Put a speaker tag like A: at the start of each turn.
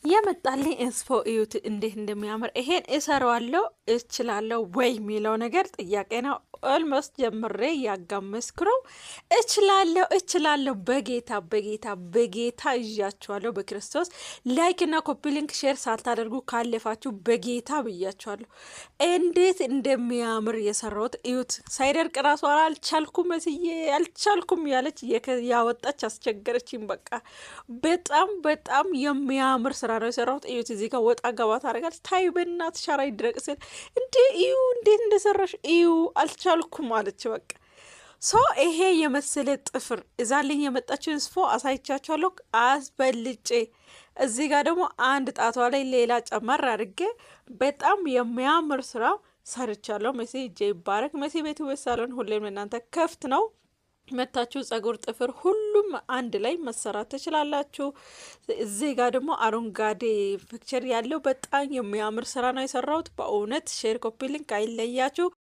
A: የመጣልኝ ኢንስፎ እዩት እንዴት እንደሚያምር። ይሄን እሰራዋለሁ እችላለሁ ወይ የሚለው ነገር ጥያቄ ነው። ኦልሞስት ጀምሬ ያጋመስኩ ነው። እችላለሁ በጌታ ይዣችኋለሁ። በክርስቶስ ላይክ እና ኮፒ ሊንክ ሼር ሳታደርጉ ካለፋችሁ በጌታ ብያችኋለሁ። እንዴት እንደሚያምር የሰራሁት እዩት። ሳይደርቅ ራሱ አልቻልኩም መስዬ አልቻልኩም ያለች ያወጣች አስቸገረችኝ። በቃ በጣም የሚያምር ስራ ነው የሰራሁት። እዩት። እዚህ ጋር ወጣ ገባ ታደርጋለች። ታይ በእናትሽ ሻራ ይድረቅ ስል እንዴ እዩ እንዴት እንደሰራሽ እዩ አልቻልኩም አለች። በቃ ሶ ይሄ የመሰለ ጥፍር እዛልኝ የመጣችው ኢንስፎ አሳይቻችኋለሁ አስበልጬ። እዚህ ጋር ደግሞ አንድ ጣቷ ላይ ሌላ ጨመር አድርጌ በጣም የሚያምር ስራ ሰርቻለሁ። መሲ እጄ ይባረክ። መሲ ቤት ውበት ሳሎን ሁሌም እናንተ ከፍት ነው። መታችሁ ጸጉር፣ ጥፍር ሁሉም አንድ ላይ መሰራት ትችላላችሁ። እዚህ ጋር ደግሞ አረንጓዴ ፒክቸር ያለው በጣም የሚያምር ስራ ነው የሰራሁት። በእውነት ሼር ኮፒ ሊንክ አይለያችሁ።